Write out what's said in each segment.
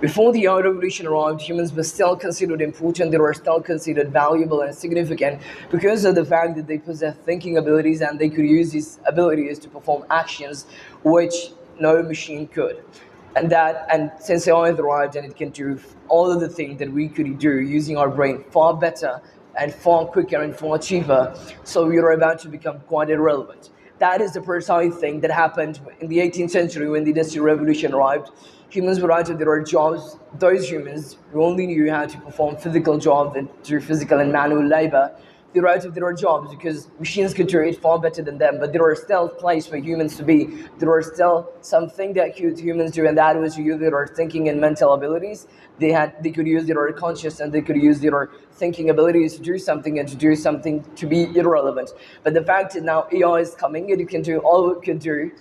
Before the AI revolution arrived, humans were still considered important, they were still considered valuable and significant because of the fact that they possessed thinking abilities and they could use these abilities to perform actions which no machine could. And since AI arrived and it can do all of the things that we could do using our brain far better and far quicker and far cheaper, so we are about to become quite irrelevant. That is the precise thing that happened in the 18th century when the Industrial Revolution arrived. Humans were out of their jobs. Those humans who only knew how to perform physical jobs and do physical and manual labor, they were out of their jobs because machines could do it far better than them. But there were still places for humans to be. There were still something that humans do, and that was to use their thinking and mental abilities. They could use their conscious and they could use their thinking abilities to do something and to do something to be irrelevant. But the fact that now AI is coming and it can do all it can do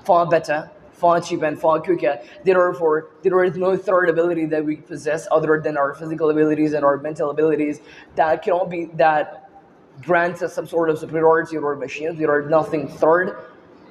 far better, far cheaper, and far quicker. Therefore, there is no third ability that we possess other than our physical abilities and our mental abilities that cannot be that grants us some sort of superiority over machines. There are nothing third,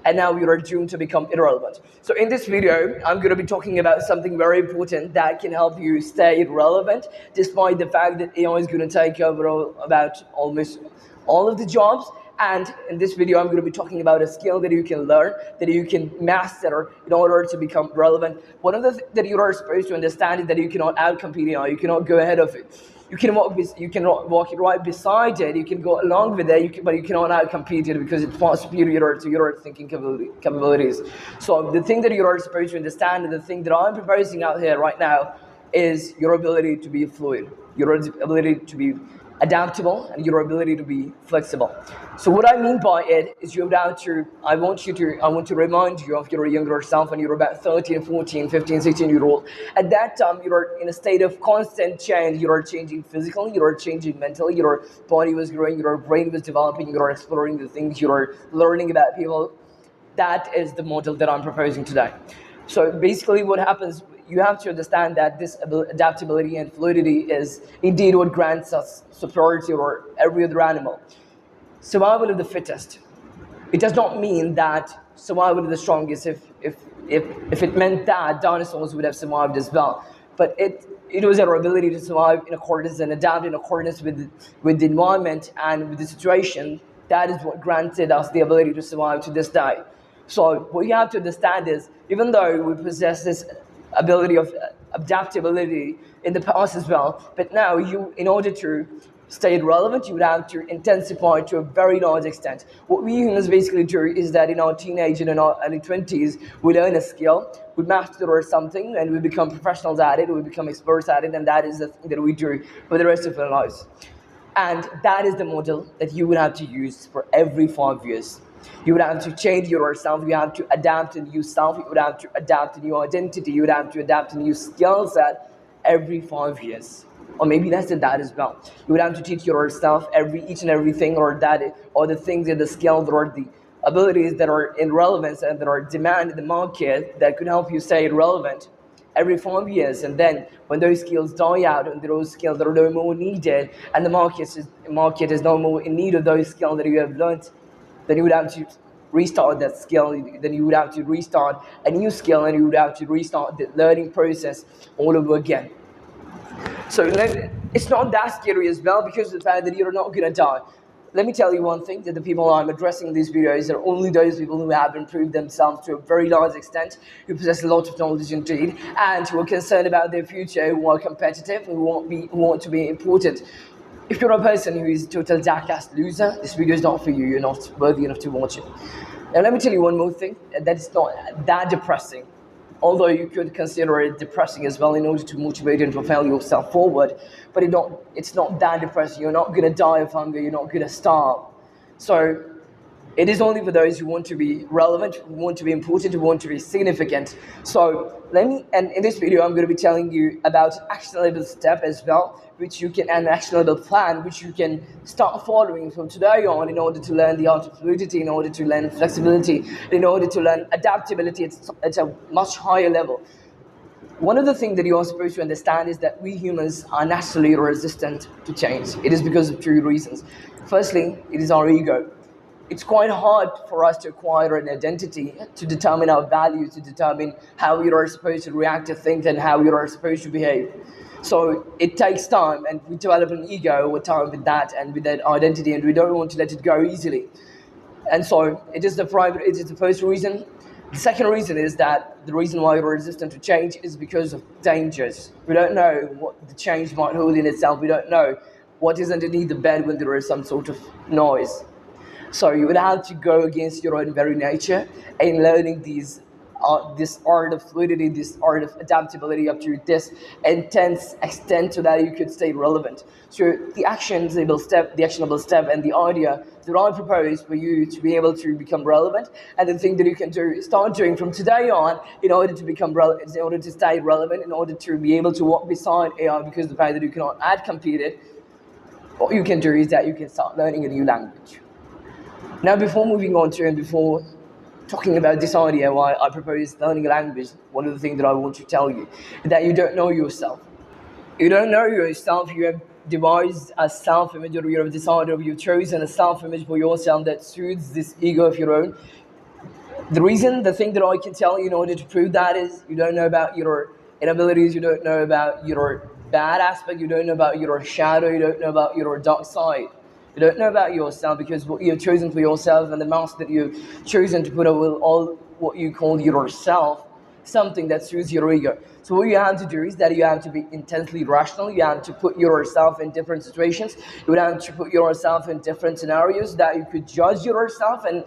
and now we are doomed to become irrelevant. So in this video, I'm going to be talking about something very important that can help you stay relevant, despite the fact that AI is going to take over about almost all of the jobs. And in this video, I'm going to be talking about a skill that you can learn, that you can master in order to become relevant. One of the things that you are supposed to understand is that you cannot outcompete AI. You cannot go ahead of it. You can walk it right beside it. You can go along with it, but you cannot outcompete it because it's far superior to your thinking capabilities. So the thing that you are supposed to understand, and the thing that I'm proposing out here right now, is your ability to be fluid, your ability to be adaptable, and your ability to be flexible. So what I mean by it is I want to remind you of your younger self when you're about 13, 14, 15, 16-year-old. At that time, you're in a state of constant change. You are changing physically, you are changing mentally, your body was growing, your brain was developing, you are exploring the things, you are learning about people. That is the model that I'm proposing today. So basically what happens, you have to understand that this adaptability and fluidity is indeed what grants us superiority over every other animal. Survival of the fittest. It does not mean that survival of the strongest if it meant that dinosaurs would have survived as well. But it was our ability to survive in accordance and adapt in accordance with the environment and with the situation. That is what granted us the ability to survive to this day. So what you have to understand is, even though we possess this ability of adaptability in the past as well, but now in order to stay relevant, you would have to intensify to a very large extent. What we humans basically do is that in our teenage and in our early 20s, we learn a skill, we master something, and we become professionals at it, we become experts at it, and that is the thing that we do for the rest of our lives. And that is the model that you would have to use for every 5 years. You would have to change yourself, you have to adapt a new self, you would have to adapt a new identity, you would have to adapt a new skill set every 5 years. Or maybe less than that as well. You would have to teach yourself each and everything, or the things and the skills or the abilities that are in relevance and that are demand in the market that could help you stay relevant every 5 years. And then when those skills die out and those skills that are no more needed and the market is no more in need of those skills that you have learned, then you would have to restart that skill, then you would have to restart a new skill, and you would have to restart the learning process all over again. So it's not that scary as well, because of the fact that you're not going to die. Let me tell you one thing, that the people I'm addressing in these videos are only those people who have improved themselves to a very large extent, who possess a lot of knowledge indeed, and who are concerned about their future, who are competitive, who want to be important. If you're a person who is a total jackass loser, this video is not for you. You're not worthy enough to watch it. Now let me tell you one more thing, that it's not that depressing, although you could consider it depressing as well in order to motivate and propel yourself forward. But it's not that depressing. You're not going to die of hunger. You're not going to starve. So it is only for those who want to be relevant, who want to be important, who want to be significant. So and in this video, I'm going to be telling you about actionable step as well, an actionable plan, which you can start following from today on in order to learn the art of fluidity, in order to learn flexibility, in order to learn adaptability at a much higher level. One of the things that you are supposed to understand is that we humans are naturally resistant to change. It is because of two reasons. Firstly, it is our ego. it's quite hard for us to acquire an identity, to determine our values, to determine how you are supposed to react to things and how you are supposed to behave. So it takes time, and we develop an ego over time with that and with that identity, and we don't want to let it go easily. And so it is the first reason. The second reason is that the reason why we're resistant to change is because of dangers. We don't know what the change might hold in itself. We don't know what is underneath the bed when there is some sort of noise. So you would have to go against your own very nature in learning this art of fluidity, this art of adaptability up to this intense extent so that you could stay relevant. So the actionable step, and the idea that I propose for you to be able to become relevant, and the thing that you can start doing from today on in order to become relevant, in order to stay relevant, in order to be able to walk beside AI, because the fact that you cannot compete it, what you can do is that you can start learning a new language. Now, before moving on to and before talking about this idea why I propose learning a language, one of the things that I want to tell you is that you don't know yourself. You don't know yourself. You have devised a self-image, or you have decided, or you've chosen a self-image for yourself that suits this ego of your own. The thing that I can tell you in order to prove that is you don't know about your inabilities, you don't know about your bad aspect, you don't know about your shadow, you don't know about your dark side. You don't know about yourself, because what you've chosen for yourself and the mask that you've chosen to put over all what you call yourself, something that suits your ego. So what you have to do is that you have to be intensely rational. You have to put yourself in different situations. You have to put yourself in different scenarios that you could judge yourself and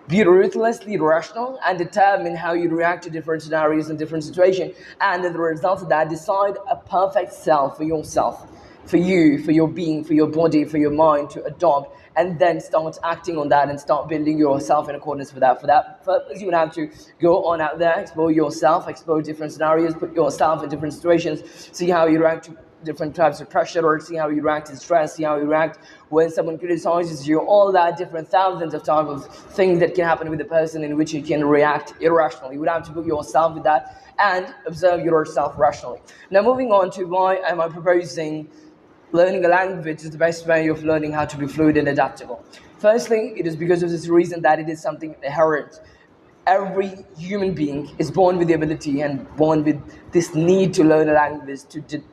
be ruthlessly rational and determine how you react to different scenarios and different situations. And as a result of that, decide a perfect self for yourself, for you, for your being, for your body, for your mind to adopt, and then start acting on that and start building yourself in accordance with that. For that purpose, you would have to go on out there, explore yourself, explore different scenarios, put yourself in different situations, see how you react to different types of pressure, or see how you react to stress, see how you react when someone criticizes you, all that different thousands of types of things that can happen with a person in which you can react irrationally. You would have to put yourself with that and observe yourself rationally. Now, moving on to why am I proposing learning a language is the best way of learning how to be fluid and adaptable. Firstly, it is because of this reason that it is something inherent. Every human being is born with the ability and born with this need to learn a language,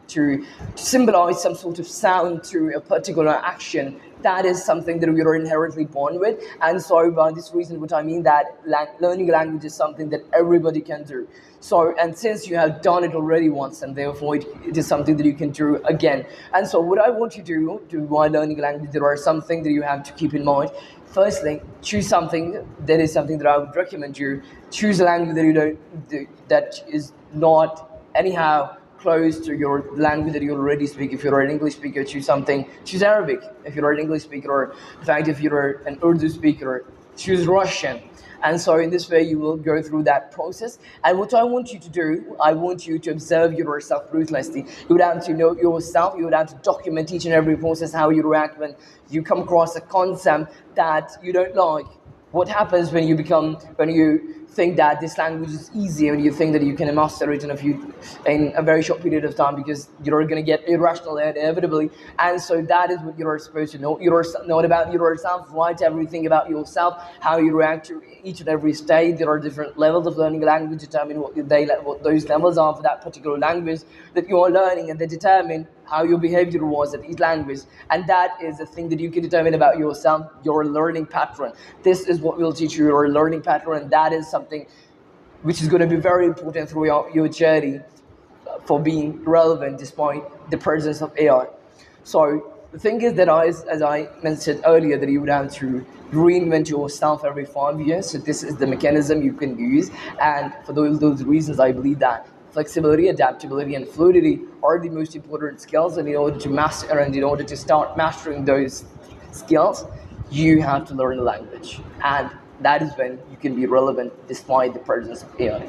to symbolize some sort of sound to a particular action. That is something that we are inherently born with. And so by this reason, what I mean that learning a language is something that everybody can do. So, and since you have done it already once, and therefore it is something that you can do again. And so what I want you to do while learning a language, there are some things that you have to keep in mind. Firstly, choose something that is something that I would recommend you. Choose a language that is not anyhow close to your language that you already speak. If you're an English speaker, choose Arabic. If you're an English speaker, or in fact, if you're an Urdu speaker, choose Russian. And so in this way, you will go through that process. And what I want you to do, I want you to observe yourself ruthlessly. You would have to know yourself. You would have to document each and every process, how you react when you come across a concept that you don't like. What happens when you think that this language is easy, when you think that you can master it in a very short period of time, because you're going to get irrational inevitably. And so that is what you're supposed to know. Know about yourself, write everything about yourself, how you react to each and every stage. There are different levels of learning a language. Determine what those levels are for that particular language that you are learning, and they determine how your behavior was at each language. And that is the thing that you can determine about yourself, your learning pattern. This is what will teach you your learning pattern, and that is something which is going to be very important throughout your journey for being relevant despite the presence of AI. So the thing is that as I mentioned earlier, that you would have to reinvent yourself every 5 years. So this is the mechanism you can use. And for those reasons, I believe that flexibility, adaptability, and fluidity are the most important skills. And in order to master and in order to start mastering those skills, you have to learn the language. And that is when you can be relevant despite the presence of AI.